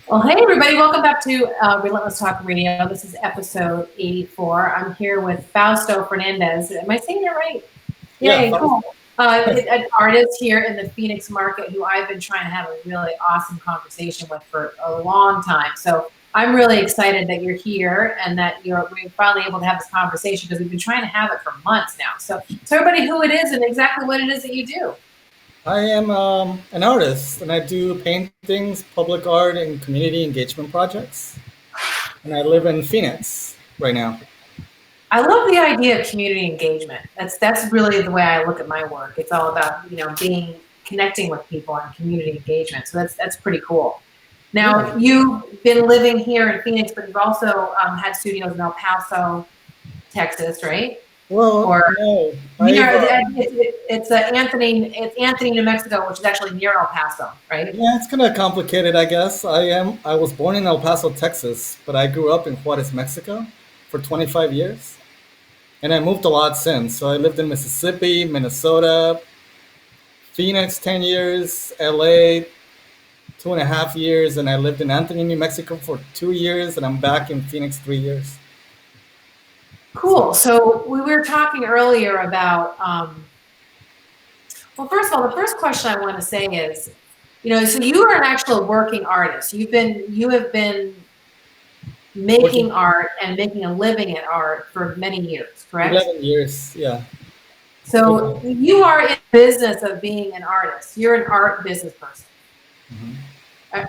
Well, hey everybody, welcome back to Relentless Talk Radio. This is episode 84. I'm here with Fausto Fernandez. Am I saying that right? Yeah, Yay, cool. An artist here in the Phoenix market who I've been trying to have a really awesome conversation with for a long time. So I'm really excited that you're here and that we're finally able to have this conversation because we've been trying to have it for months now. So tell everybody who it is and exactly what it is that you do. I am an artist and I do paintings, public art, and community engagement projects. And I live in Phoenix right now. I love the idea of community engagement. That's really the way I look at my work. It's all about being connecting with people and community engagement. So that's pretty cool. Now Yeah. you've been living here in Phoenix, but you've also had studios in El Paso, Texas, right? Well, Or no, near it's Anthony, New Mexico, which is actually near El Paso, right? yeah, it's kind of complicated, I guess. I was born in El Paso, Texas, but I grew up in Juarez, Mexico for 25 years. And I moved a lot since. So I lived in Mississippi, Minnesota, Phoenix 10 years, LA 2.5 years, and I lived in Anthony, New Mexico for 2 years, and I'm back in Phoenix 3 years. So Cool. So we were talking earlier about well, first of all, the first question I want to say is, so you are an actual working artist. You have been making working art and making a living at art for many years, correct? 11 years, yeah. So Mhm. you are in business of being an artist. You're an art business person.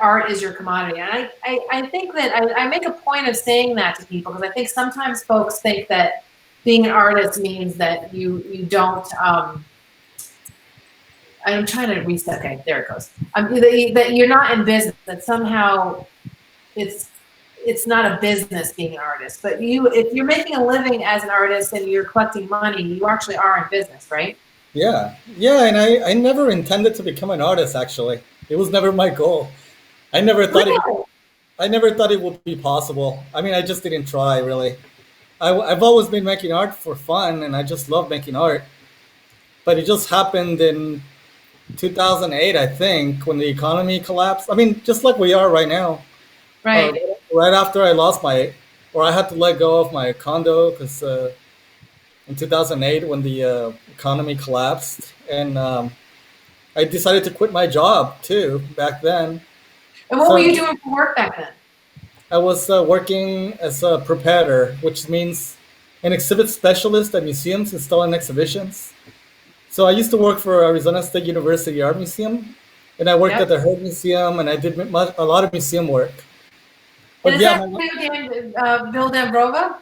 Art is your commodity. And I think that I make a point of saying that to people because I think sometimes folks think that being an artist means that you don't I'm trying to reset. Okay, there it goes. That you're not in business. That somehow it's it's not a business being an artist. But if you're making a living as an artist and you're collecting money, you actually are in business, right? Yeah, yeah, and I never intended to become an artist, actually. It was never my goal. I never thought it, Really? I never thought it would be possible. I mean, I just didn't try, really. I've always been making art for fun, and I just love making art. But it just happened in 2008, I think, when the economy collapsed. I mean, just like we are right now. Uh, Right. right after I lost or I had to let go of my condo because in 2008 when the economy collapsed, and I decided to quit my job too back then. And what were you So doing for work back then? I was working as a preparator, which means an exhibit specialist at museums installing exhibitions. So I used to work for Arizona State University Art Museum, and I worked at Yep. the Heard Museum, and I did a lot of museum work. And But is yeah, that Bill Dambrova?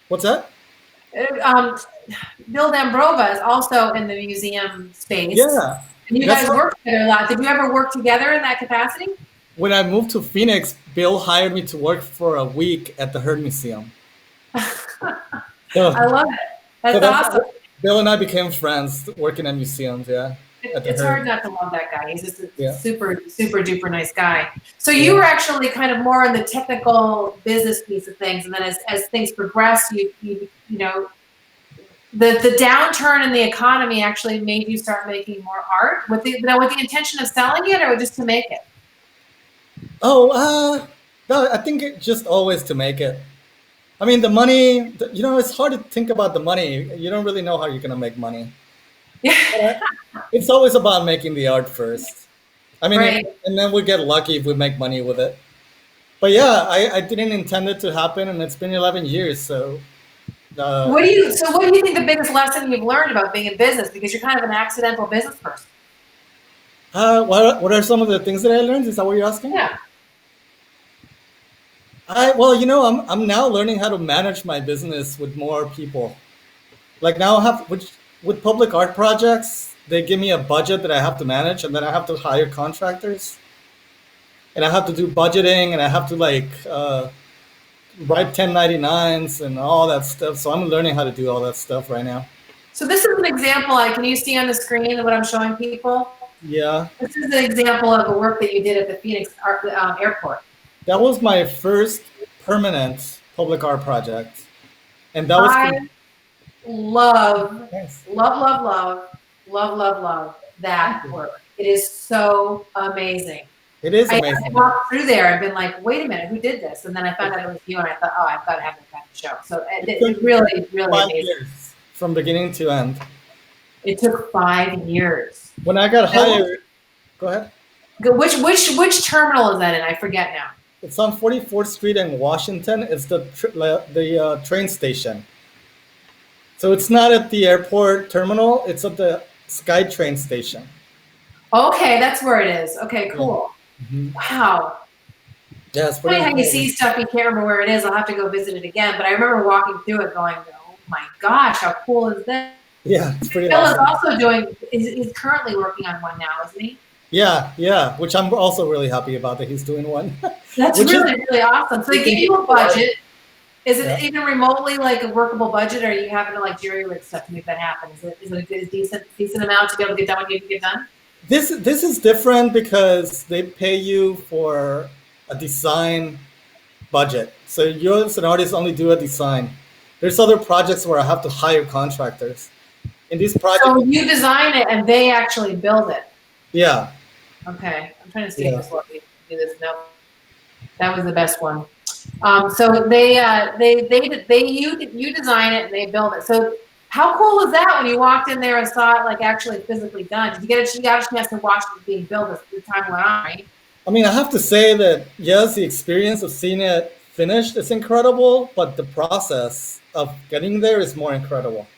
what's that? Uh, Um, Bill Dambrova is also in the museum space. Yeah, And you that's guys how. work together a lot. Did you ever work together in that capacity? When I moved to Phoenix, Bill hired me to work for a week at the Heard Museum. I So, love it. so That's that's awesome. Bill and I became friends working at museums. Yeah, at the It's hard Heard. not to love that guy. He's just a Yeah, super, super duper nice guy. So you yeah. were actually kind of more in the technical business piece of things, and then as things progressed, the downturn in the economy actually made you start making more art with the intention of selling it or just to make it. Oh, no, I think it just always to make it. I mean, the money. It's hard to think about the money. You don't really know how you're gonna make money. Yeah, But it's always about making the art first. I mean, right. and then we get lucky if we make money with it. But yeah, I didn't intend it to happen, and it's been 11 years. So uh, What do you think the biggest lesson you've learned about being in business? Because you're kind of an accidental business person. what are some of the things that I learned? Is that what you're asking? Yeah. Well, I'm now learning how to manage my business with more people. Like now, I have with public art projects, they give me a budget that I have to manage, and then I have to hire contractors, and I have to do budgeting, and I have to write 1099s and all that stuff. So I'm learning how to do all that stuff right now. So this is an example. Can you see on the screen what I'm showing people? Yeah, This is an example of the work that you did at the Phoenix Airport. that was my first permanent public art project, and that was for. I love, Yes. love, love, love, love, love, love Thank that you. work. It is so amazing. It is I amazing. walked through there and been like, wait a minute, who did this? And then I found out it was you, and I thought, oh, I've got to have that kind of show. So it really, really 5 amazing. years from beginning to end. It took 5 years. When I got hired, go ahead. Which terminal is that in? I forget now. It's on 44th Street in Washington. It's the train station. So it's not at the airport terminal. It's at the SkyTrain station. Okay, that's where it is. Okay, cool. Mm-hmm. Wow. Yeah, it's pretty funny how you see stuff, you can't remember where it is. I'll have to go visit it again. But I remember walking through it going, oh my gosh, how cool is this? Yeah, it's pretty Phil awesome. is also doing, he's currently working on one now, isn't he? Yeah, which I'm also really happy about that he's doing one. That's really awesome. So they give you a budget. Is it even remotely like a workable budget, or are you having to like jury rig stuff to make that happen? Is it a good, decent amount to be able to get done what you can get done? This is different because they pay you for a design budget. So you as an artist only do a design. There's other projects where I have to hire contractors. In these projects, so you design it and they actually build it. Yeah. Okay, I'm trying to see if this will do this. No, that was the best one. So you design it and they build it. So how cool is that when you walked in there and saw it like actually physically done? Did you got a chance to watch it being built as the time went on, right? I mean, I have to say that yes, the experience of seeing it finished is incredible, but the process of getting there is more incredible.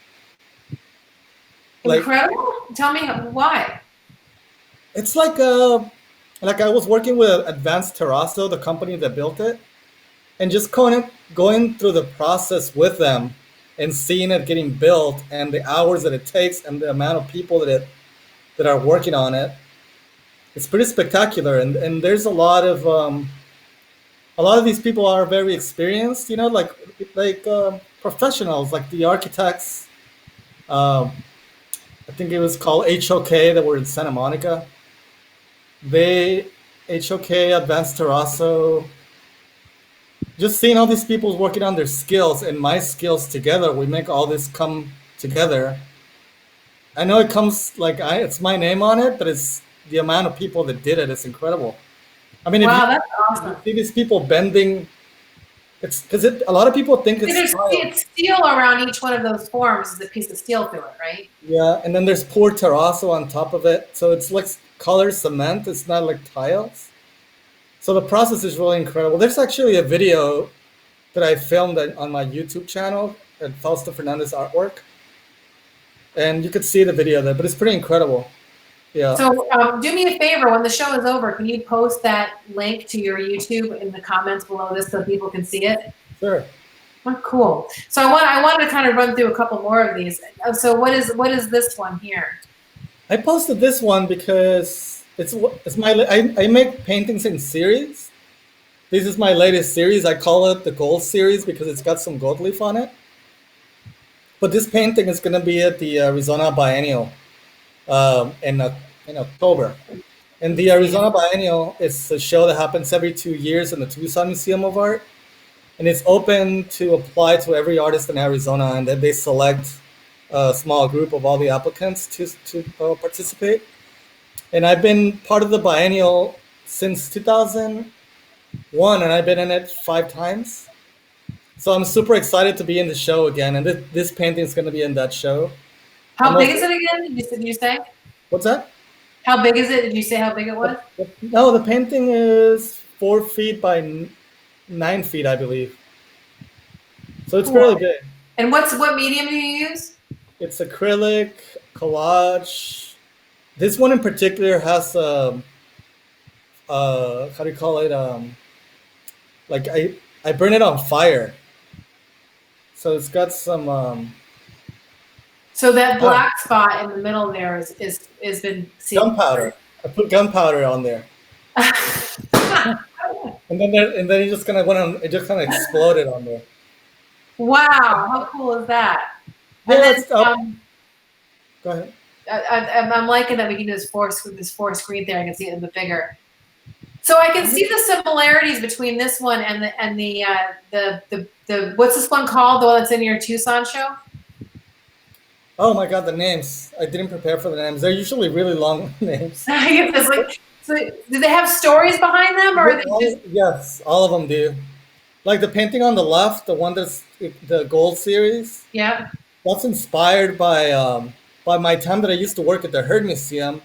Incredible? Tell me why. It's like I was working with Advanced Terrazzo, the company that built it, and just going through the process with them and seeing it getting built and the hours that it takes and the amount of people that are working on it. It's pretty spectacular, and there's a lot of these people are very experienced, like professionals, like the architects. I think it was called HOK that were in Santa Monica. HOK, Advanced Terrazzo, just seeing all these people working on their skills and my skills together, we make all this come together. I know it comes it's my name on it, but it's the amount of people that did it. It's incredible. I mean, wow, that's awesome. You see these people bending. It's because a lot of people think it's steel around each one of those forms. Is a piece of steel through it, right? Yeah, and then there's poured terrazzo on top of it, so it's like colored cement. It's not like tiles. So the process is really incredible. There's actually a video that I filmed on my YouTube channel at Fausto Fernandez Artwork, and you could see the video there. But it's pretty incredible. Yeah. So do me a favor, when the show is over, can you post that link to your YouTube in the comments below this so people can see it? Sure. Oh, cool. So I wanted to kind of run through a couple more of these. So what is this one here? I posted this one because I make paintings in series. This is my latest series. I call it the gold series because it's got some gold leaf on it. But this painting is going to be at the Arizona Biennial in October. And the Arizona Biennial is a show that happens every 2 years in the Tucson Museum of Art. And it's open to apply to every artist in Arizona, and then they select a small group of all the applicants to participate. And I've been part of the biennial since 2001, and I've been in it 5 times. So I'm super excited to be in the show again, and this painting is going to be in that show. How big is it again? Did you say? What's that? How big is it? Did you say how big it was? No, the painting is 4 feet by 9 feet, I believe. So it's really big. And what medium do you use? It's acrylic, collage. This one in particular has how do you call it? Like I burn it on fire. So it's got some. So that black spot in the middle there is been seen. Gunpowder. I put gunpowder on there. and then it just kind of exploded on there. Wow, how cool is that? Yeah, and then, go ahead. I'm liking that we can do this four screen there. I can see it a bit bigger. So I can see the similarities between this one and the what's this one called? The one that's in your Tucson show? Oh my God, the names! I didn't prepare for the names. They're usually really long names. It's like So do they have stories behind them, or are they just? Yes, all of them do. Like the painting on the left, the one that's the gold series, Yeah. that's inspired by my time that I used to work at the Herd Museum,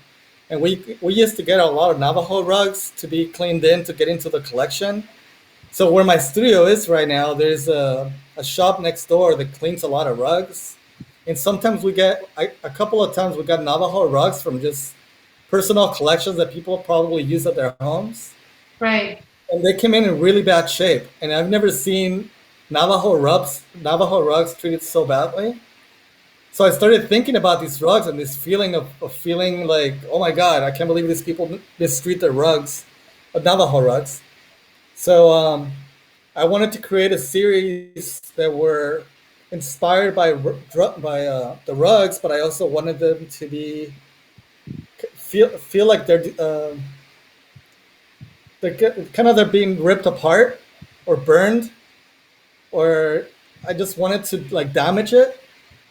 and we used to get a lot of Navajo rugs to be cleaned in to get into the collection. So where my studio is right now, there's a shop next door that cleans a lot of rugs, and sometimes a couple of times we got Navajo rugs from just personal collections that people probably use at their homes, Right. and they came in really bad shape. And I've never seen Navajo rugs treated so badly. So I started thinking about these rugs and this feeling of feeling like, oh my God, I can't believe these people mistreat their rugs, Navajo rugs. So I wanted to create a series that were inspired by the rugs, but I also wanted them to be feel like they're being ripped apart or burned, or I just wanted to like damage it.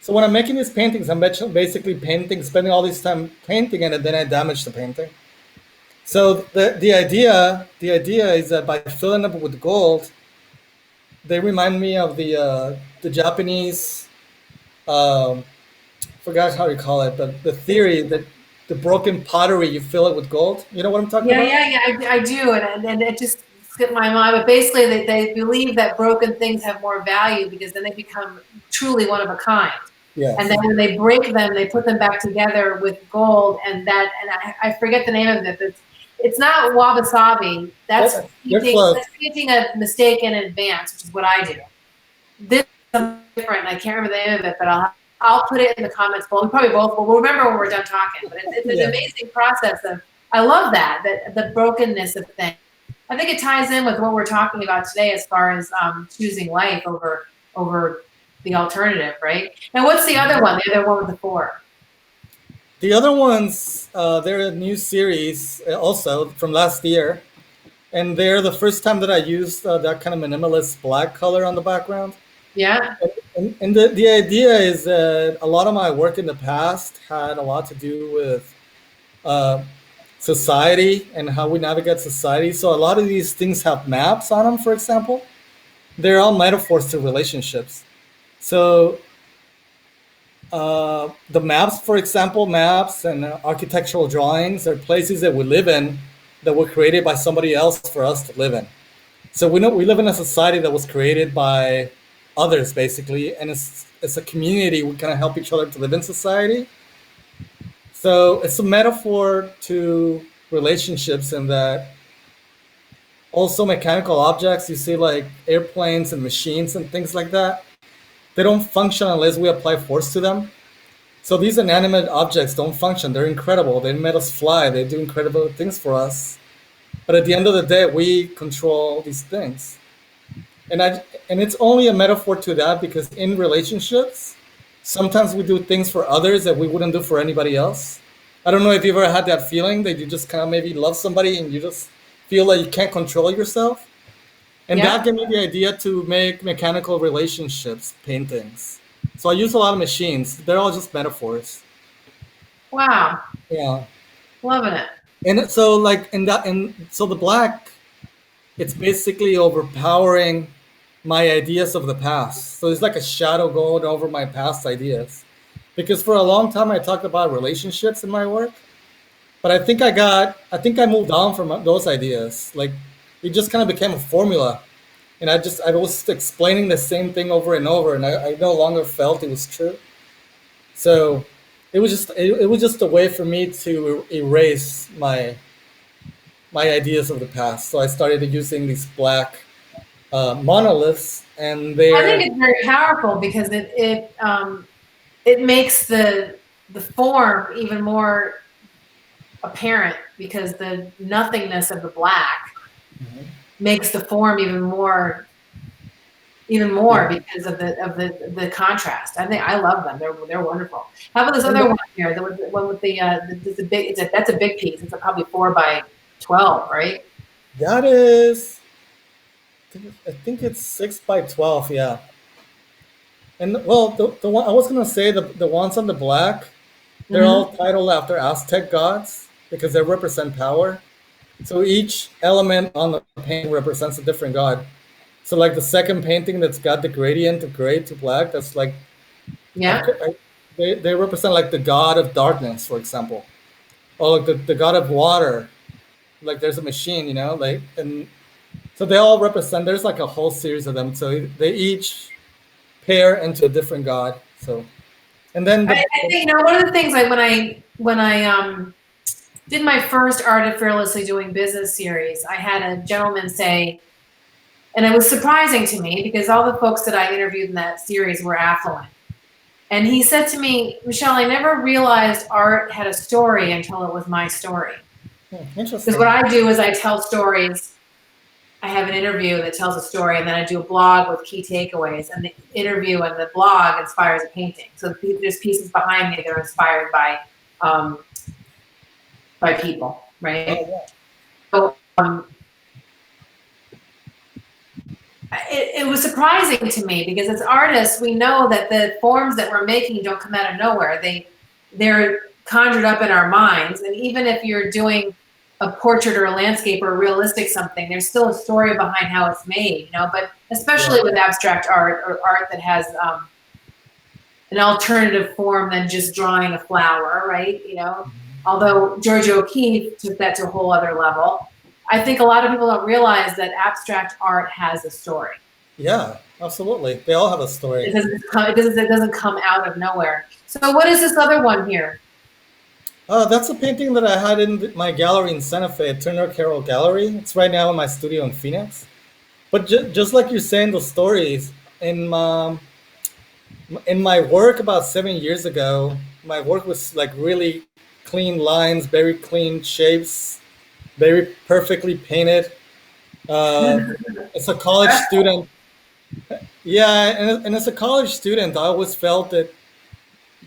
So when I'm making these paintings, I'm basically painting, spending all this time painting it, and then I damage the painting. So the idea is that by filling them with gold, they remind me of the Japanese, um, forgot how you call it, but the theory that the broken pottery, you fill it with gold. You know what I'm talking Yeah, about? yeah, yeah. I do, and it just skipped my mind. But basically, they believe that broken things have more value because then they become truly one of a kind. And then Yes. when they break them, they put them back together with gold, and I forget the name of it. But it's not wabi sabi. That's They're painting. close. That's painting a mistake in advance, which is what I do. This is something different. I can't remember the name of it, but I'll put it in the comments below. We probably both will. We'll remember when we're done talking. But it's an Yeah. amazing process of. I love that the brokenness of things. I think it ties in with what we're talking about today as far as choosing life over the alternative, right? Now, what's the other one? The other one with the four. The other ones, they're a new series also from last year, and they're the first time that I used that kind of minimalist black color on the background. Yeah, And the idea is that a lot of my work in the past had a lot to do with uh, society and how we navigate society. So a lot of these things have maps on them, for example. They're all metaphors to relationships. So the maps, for example, maps and architectural drawings are places that we live in that were created by somebody else for us to live in. So we know we live in a society that was created by others, basically, and it's a community. We kind of help each other to live in society. So it's a metaphor to relationships, and that also mechanical objects. You see, like airplanes and machines and things like that. They don't function unless we apply force to them. So these inanimate objects don't function. They're incredible. They made us fly. They do incredible things for us. But at the end of the day, we control these things. And it's only a metaphor to that because in relationships, sometimes we do things for others that we wouldn't do for anybody else. I don't know if you've ever had that feeling that you just kind of maybe love somebody and you just feel like you can't control yourself. And that yeah. gave me the idea to make mechanical relationships paintings. So I use a lot of machines. They're all just metaphors. Wow, Yeah. loving it. And so like in that and so the black, it's basically overpowering my ideas of the past. So it's like a shadow going over my past ideas. Because for a long time I talked about relationships in my work, but I think I moved on from those ideas. Like it just kind of became a formula, and I was explaining the same thing over and over, and I no longer felt it was true. So it was just a way for me to erase my ideas of the past. So I started using these black monoliths, and I think they're it's very powerful because it makes the form even more apparent because the nothingness of the black makes the form even more yeah. because of the contrast. I think I love them. They're wonderful. How about this And other one here? The one with the big. That's a big piece. It's probably 4 by 12, right? that is, I think it's 6 by 12. Yeah. And well, the one I was gonna say, the ones on the black, they're Mm-hmm. all titled after Aztec gods because they represent power. So each element on the painting represents a different god. So like the second painting that's got the gradient of gray to black, that's like Yeah. they represent like the god of darkness, for example, or like the god of water. Like there's a machine, like, and so they all represent. There's like a whole series of them. So they each pair into a different god. So and then I think one of the things when I did my first Art of Fearlessly Doing Business series, I had a gentleman say, and it was surprising to me because all the folks that I interviewed in that series were affluent. And he said to me, Michelle, I never realized art had a story until it was my story. interesting. Because what I do is I tell stories. I have an interview that tells a story, and then I do a blog with key takeaways. And the interview and the blog inspires a painting. So there's pieces behind me that are inspired by people, right? Oh, yeah. So it was surprising to me because as artists, we know that the forms that we're making don't come out of nowhere. They're conjured up in our minds. And even if you're doing a portrait or a landscape or a realistic something, there's still a story behind how it's made, but especially with abstract art or art that has an alternative form than just drawing a flower, right? Although George O'Keeffe took that to a whole other level. I think a lot of people don't realize that abstract art has a story. Yeah, absolutely. They all have a story. It doesn't come out of nowhere. So what is this other one here? That's a painting that I had in my gallery in Santa Fe, Turner Carroll Gallery. It's right now in my studio in Phoenix. But just like you're saying, the stories in my work about 7 years ago, my work was like really clean lines, very clean shapes, very perfectly painted. As a college student, yeah, and as a college student, I always felt that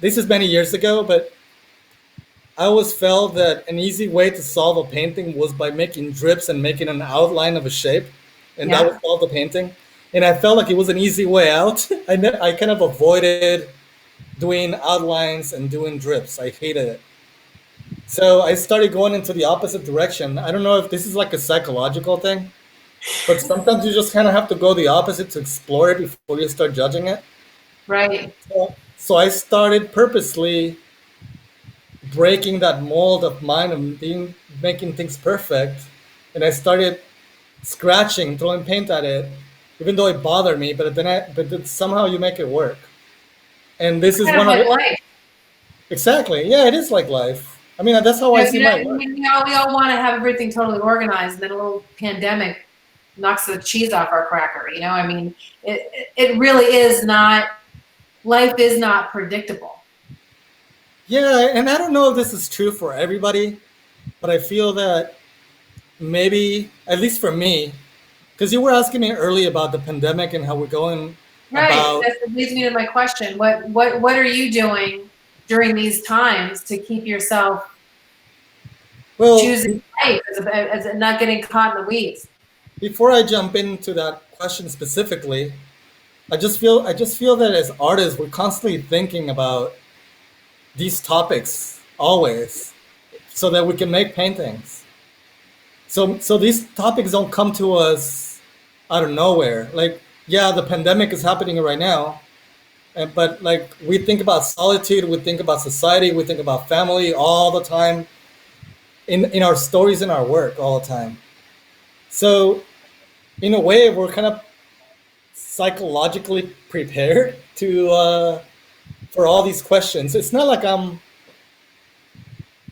this is many years ago, but I always felt that an easy way to solve a painting was by making drips and making an outline of a shape, and that would solve the painting. And I felt like it was an easy way out. I kind of avoided doing outlines and doing drips. I hated it. So I started going into the opposite direction. I don't know if this is like a psychological thing, but sometimes you just kind of have to go the opposite to explore it before you start judging it. Right. So I started purposely breaking that mold of mine of making things perfect, and I started scratching, throwing paint at it, even though it bothered me. But then somehow you make it work. And this is one of like life. Exactly. Yeah, it is like life. I mean, that's how I see my work. We all want to have everything totally organized, and then a little pandemic knocks the cheese off our cracker. I mean, it really is not. Life is not predictable. Yeah, and I don't know if this is true for everybody, but I feel that maybe, at least for me, because you were asking me earlier about the pandemic and how we're going. Right. That leads me to my question. What are you doing during these times to keep yourself choosing life as not getting caught in the weeds? Before I jump into that question specifically, I just feel that as artists, we're constantly thinking about these topics always, so that we can make paintings. So these topics don't come to us out of nowhere. Like, yeah, the pandemic is happening right now, but like we think about solitude, we think about society, we think about family all the time, in our stories, in our work all the time. So in a way, we're kind of psychologically prepared to for all these questions. It's not like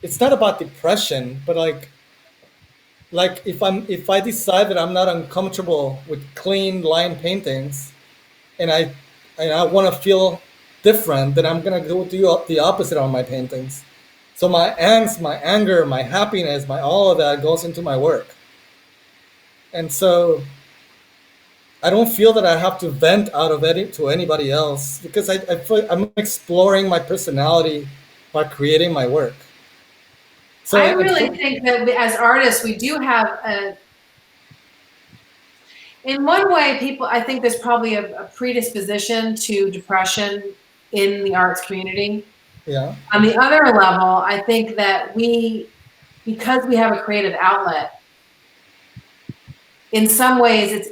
it's not about depression, but like if I decide that I'm not uncomfortable with clean line paintings, and I want to feel different, then I'm gonna do the opposite on my paintings. So my angst, my anger, my happiness, my all of that goes into my work. And so I don't feel that I have to vent out of it to anybody else, because I feel I'm exploring my personality by creating my work. So I really think that as artists, we do have in one way, I think there's probably a predisposition to depression in the arts community. Yeah. On the other level, I think that because we have a creative outlet, in some ways,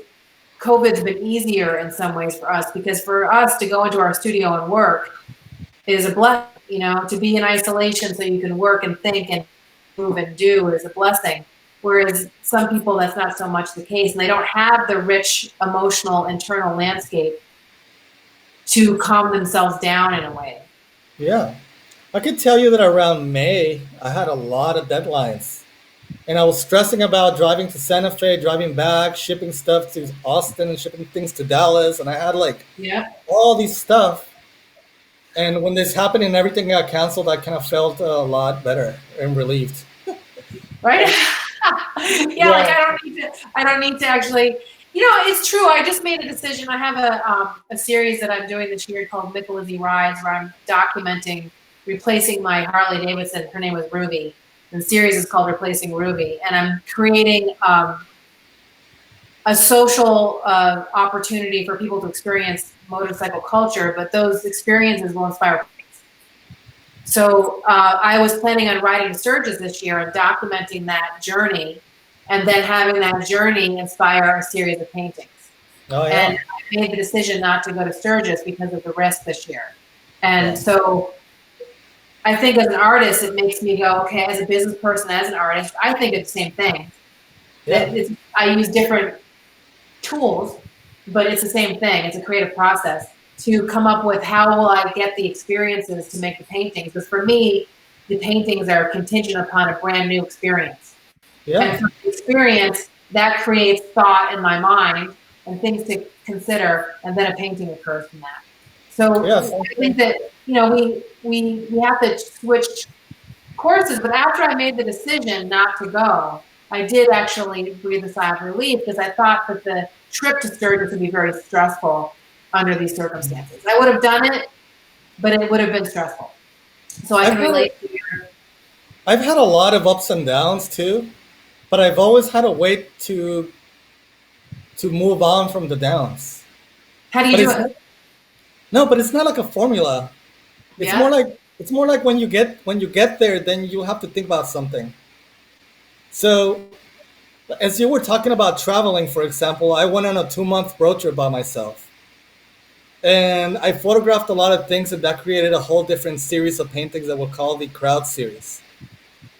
COVID's been easier in some ways for us, because for us to go into our studio and work is a blessing, to be in isolation so you can work and think and move and do is a blessing. Whereas some people, that's not so much the case, and they don't have the rich emotional internal landscape to calm themselves down in a way. Yeah. I could tell you that around May, I had a lot of deadlines. And I was stressing about driving to Santa Fe, driving back, shipping stuff to Austin, and shipping things to Dallas. And I had like all these stuff. And when this happened and everything got canceled, I kind of felt a lot better and relieved. Right? Yeah, like I don't need to actually, it's true. I just made a decision. I have a series that I'm doing this year called Micalizzi Rides, where I'm documenting replacing my Harley Davidson. Her name was Ruby. And the series is called Replacing Ruby. And I'm creating a social opportunity for people to experience motorcycle culture, but those experiences will inspire things. So I was planning on riding to Sturgis this year and documenting that journey, and then having that journey inspire a series of paintings. Oh, yeah. And I made the decision not to go to Sturgis because of the risk this year. And so I think as an artist, it makes me go, okay, as a business person, as an artist, I think it's the same thing. Yeah. I use different tools, but it's the same thing. It's a creative process to come up with how will I get the experiences to make the paintings. Because for me, the paintings are contingent upon a brand new experience. Yeah. And for the experience, that creates thought in my mind and things to consider, and then a painting occurs from that. So I think that, we have to switch courses, but after I made the decision not to go, I did actually breathe a sigh of relief, because I thought that the trip to Sturgis would be very stressful under these circumstances. I would have done it, but it would have been stressful. So I can relate to your... I've had a lot of ups and downs too, but I've always had a way to move on from the downs. How do you do it? No, but it's not like a formula. It's more like when you get there, then you have to think about something. So, as you were talking about traveling, for example, I went on a 2-month road trip by myself. And I photographed a lot of things, and that created a whole different series of paintings that we'll call the Crowd series.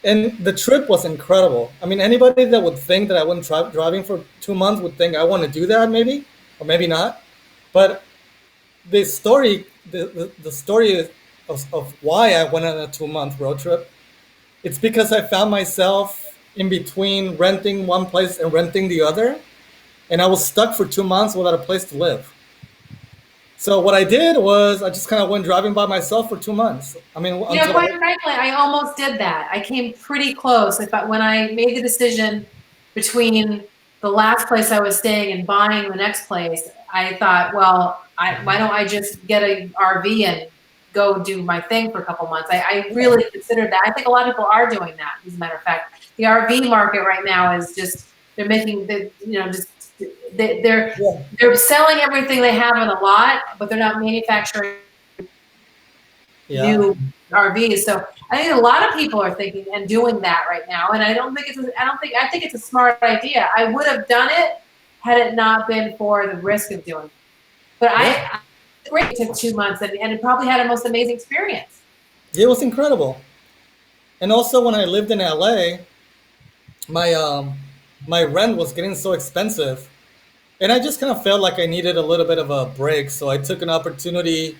And the trip was incredible. I mean, anybody that would think that I wouldn't driving for 2 months would think I want to do that, maybe, or maybe not. But the story of why I went on a 2-month road trip, it's because I found myself in between renting one place and renting the other, and I was stuck for 2 months without a place to live. So what I did was I just kind of went driving by myself for 2 months. I mean, quite frankly, I almost did that. I came pretty close. When I made the decision between the last place I was staying and buying the next place, I thought, well, why don't I just get an RV and go do my thing for a couple months? I really considered that. I think a lot of people are doing that, as a matter of fact. The RV market right now is just, they're making they're selling everything they have in a lot, but they're not manufacturing new RVs. So I think a lot of people are thinking and doing that right now. And I think it's a smart idea. I would have done it had it not been for the risk of doing it. But it took 2 months, and it probably had a most amazing experience. It was incredible. And also when I lived in LA, my rent was getting so expensive, and I just kind of felt like I needed a little bit of a break. So I took an opportunity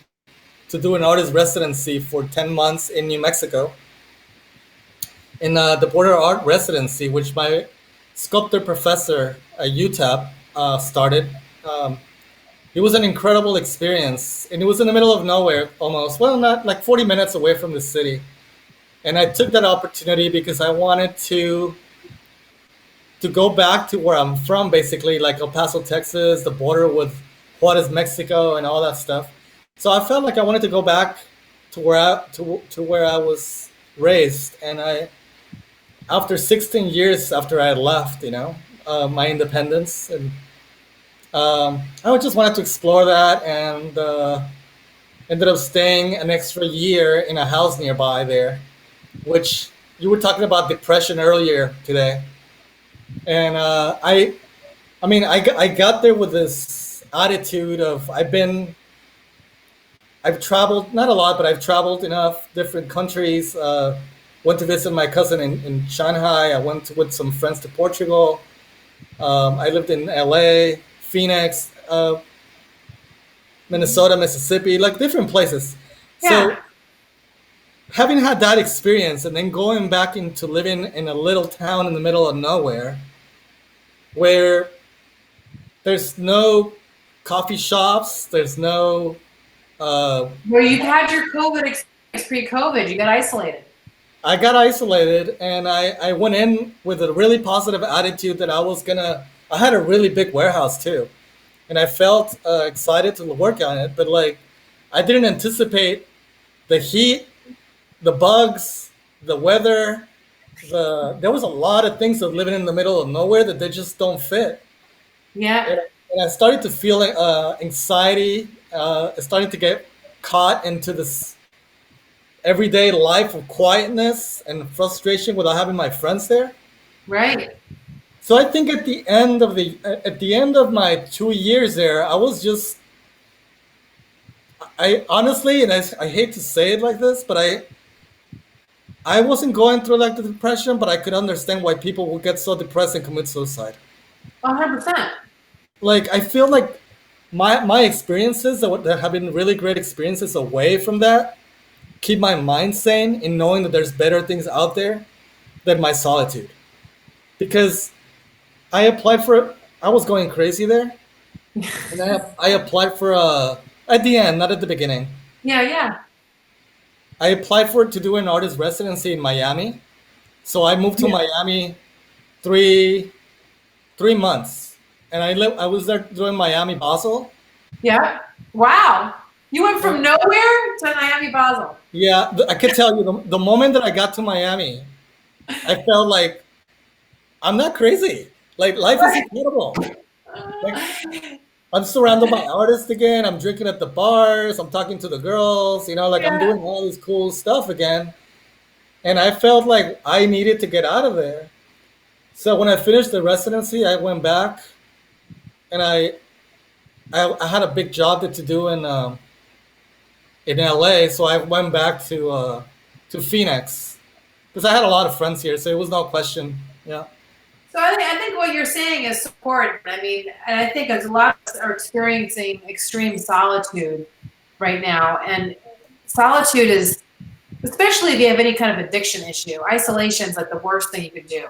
to do an artist residency for 10 months in New Mexico, in the Border Art Residency, which my sculptor professor at UTEP started. It was an incredible experience, and it was in the middle of nowhere almost. Well, not like 40 minutes away from the city. And I took that opportunity because I wanted to go back to where I'm from, basically, like El Paso, Texas, the border with Juarez, Mexico, and all that stuff. So I felt like I wanted to go back to where I was raised. And after 16 years after I had left, my independence, and I just wanted to explore that, and ended up staying an extra year in a house nearby there, which you were talking about depression earlier today. And I mean, I got there with this attitude of I've traveled, not a lot, but I've traveled enough different countries. Went to visit my cousin in Shanghai. I went with some friends to Portugal. I lived in LA, Phoenix, Minnesota, Mississippi, like different places. Yeah. So having had that experience and then going back into living in a little town in the middle of nowhere where there's no coffee shops, there's no Where you had your COVID experience pre-COVID, you got isolated. I got isolated and I went in with a really positive attitude that I had a really big warehouse too. And I felt excited to work on it, but like I didn't anticipate the heat, the bugs, the weather. There was a lot of things of living in the middle of nowhere that they just don't fit. Yeah. And I started to feel anxiety. I started to get caught into this everyday life of quietness and frustration without having my friends there. Right. So I think at the end of my 2 years there, I was just I honestly, and I hate to say it like this, but I wasn't going through like the depression, but I could understand why people would get so depressed and commit suicide. 100%. Like I feel like my experiences that have been really great experiences away from that keep my mind sane in knowing that there's better things out there than my solitude. Because I was going crazy there, and I applied for at the end, not at the beginning. Yeah, yeah. I applied for to do an artist residency in Miami. So I moved to Yeah. Miami three 3 months, and I was there doing Miami Basel. Yeah. Wow. You went from nowhere to Miami Basel. Yeah, I could tell you the moment that I got to Miami, I felt like I'm not crazy. Like life is Right. incredible. Like I'm surrounded by artists again. I'm drinking at the bars. I'm talking to the girls. Like I'm Yeah. doing all this cool stuff again. And I felt like I needed to get out of there. So when I finished the residency, I went back and I had a big job to do in LA. So I went back to Phoenix because I had a lot of friends here. So it was no question. Yeah. So I think what you're saying is important. I mean, and I think as a lot of us are experiencing extreme solitude right now, and solitude is, especially if you have any kind of addiction issue, isolation is like the worst thing you could do.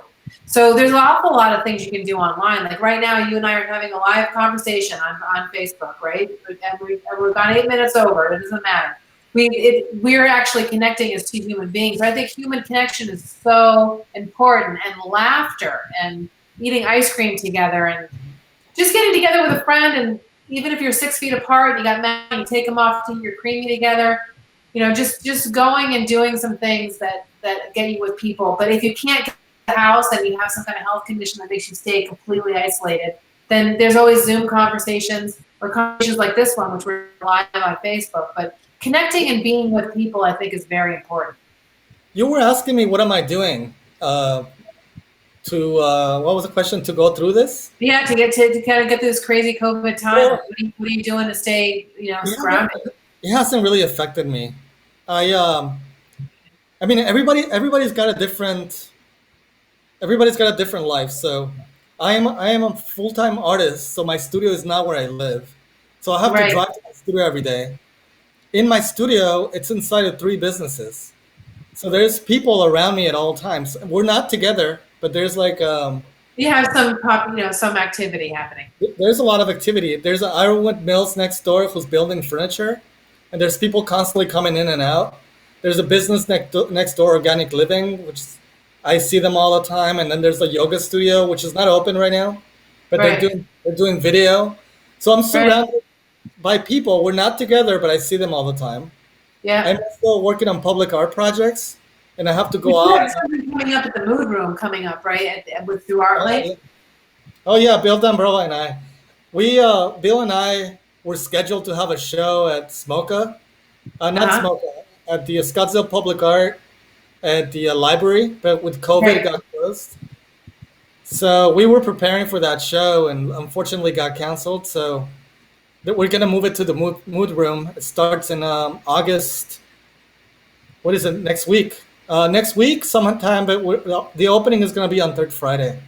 So there's an awful lot of things you can do online. Like right now, you and I are having a live conversation on Facebook, right? And we've gone 8 minutes over. It doesn't matter. We're actually connecting as two human beings. So I think human connection is so important, and laughter and eating ice cream together and just getting together with a friend. And even if you're 6 feet apart, you got mad, you take them off to eat your creamy together. Just going and doing some things that get you with people. But if you can't get the house and you have some kind of health condition that makes you stay completely isolated, then there's always Zoom conversations or conversations like this one, which we're live on Facebook. But connecting and being with people, I think, is very important. You were asking me what am I doing to what was the question to go through this? Yeah, to kind of get through this crazy COVID time. Well, What are you doing to stay, yeah, grounded? it hasn't really affected me. I I mean everybody's got a different life. So I am a full time artist. So my studio is not where I live. So I have to Right, drive to my studio every day. In my studio, it's inside of three businesses. So there's people around me at all times. We're not together, but there's like you have some activity happening. there's a lot of activity. There's an Ironwood Mills next door who's building furniture, and there's people constantly coming in and out. There's a business next door, Organic Living, which I see them all the time, and then there's a yoga studio which is not open right now, but Right, they're doing video. So I'm right, surrounded by people. We're not together, but I see them all the time. yeah. I'm still working on public art projects, and I have to You go out. have something coming up at the Mood Room coming up, right? With through Art Oh, Life. yeah. Oh yeah, Bill Dumbrella and I. Bill and I were scheduled to have a show at Smoka, not Uh-huh. Smoka, at the Scottsdale Public Art at the library, but with COVID it Right. got closed. So we were preparing for that show, and unfortunately got canceled. So we're gonna move it to the mood room. It starts in August. What is it? Next week. Next week, sometime. But the opening is gonna be on third Friday.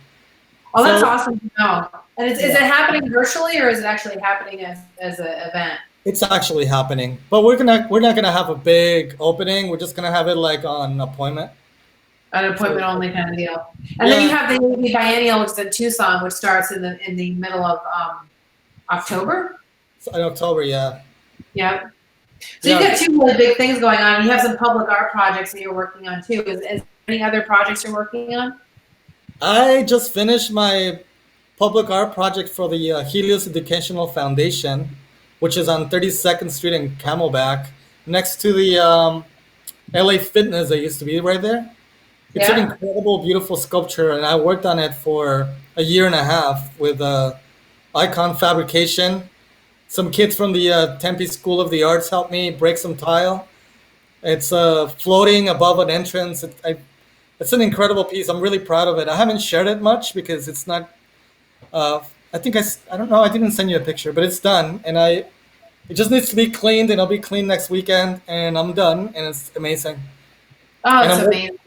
Oh, that's So awesome to know. And is it happening virtually or is it actually happening as an event? it's actually happening, but we're not gonna have a big opening. We're just gonna have it like on appointment. An So, appointment only kind of deal. And then you yeah, have the biennial, which is in Tucson, which starts in the middle of October. in October. Yeah, Yep. So you've yeah. got two really big things going on. You have some public art projects that you're working on too. Is there any other projects you're working on? I just finished my public art project for the Helios Educational Foundation, which is on 32nd Street in Camelback, next to the LA Fitness that used to be right there. It's an Yeah. incredible, beautiful sculpture, and I worked on it for a year and a half with icon fabrication. Some kids from the Tempe School of the Arts helped me break some tile. It's floating above an entrance. It's an incredible piece. I'm really proud of it. I haven't shared it much because it's not. Uh, I think I don't know. I didn't send you a picture, but it's done, and it just needs to be cleaned, and it'll be cleaned next weekend, and I'm done, and it's amazing. Oh, And it's amazing.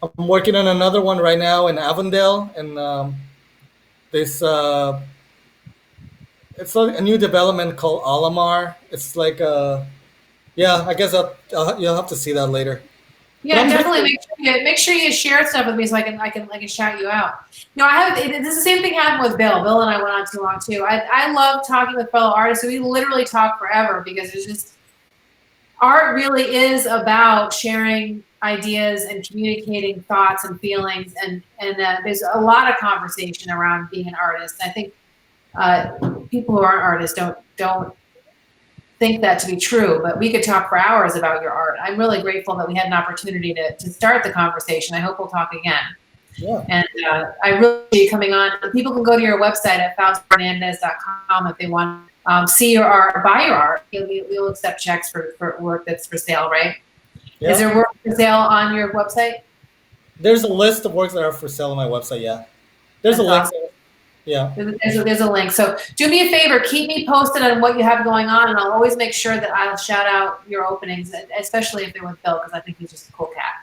I'm working on another one right now in Avondale, and this it's a new development called Alamar. It's like yeah, I guess you'll have to see that later. But Yeah, I'm definitely grateful. make sure you share stuff with me so I can shout you out. No, I have this is the same thing happened with Bill. Bill and I went on too long too. I love talking with fellow artists. We literally talk forever because it's just art really is about sharing ideas and communicating thoughts and feelings and there's a lot of conversation around being an artist. I think people who aren't artists don't think that to be true, but we could talk for hours about your art. I'm really grateful that we had an opportunity to start the conversation. I hope we'll talk again. Yeah. And I really appreciate you coming on. People can go to your website at faustofernandez.com if they want to see your art, buy your art. We'll accept checks for work that's for sale, right? Yeah. Is there work for sale on your website? There's a list of works that are for sale on my website. Yeah. There's That's a link. awesome. Yeah. There's a link. So do me a favor, keep me posted on what you have going on, and I'll always make sure that I'll shout out your openings, especially if they're with Bill, because I think he's just a cool cat.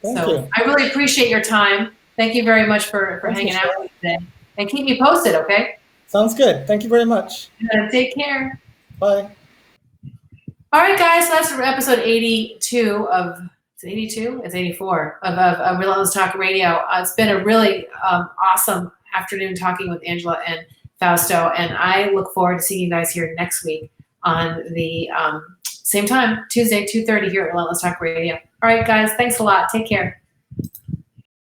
Thank So you. I really appreciate your time. Thank you very much for Thank hanging you, out with me today. And keep me posted, okay? Sounds good. Thank you very much. Take care. Bye. All right, guys, so that's episode 82 of, it's 82? It's 84 of Relentless Talk Radio. It's been a really awesome afternoon talking with Angela and Fausto, and I look forward to seeing you guys here next week on the same time, Tuesday, 2:30 here at Relentless Talk Radio. All right, guys, thanks a lot. Take care.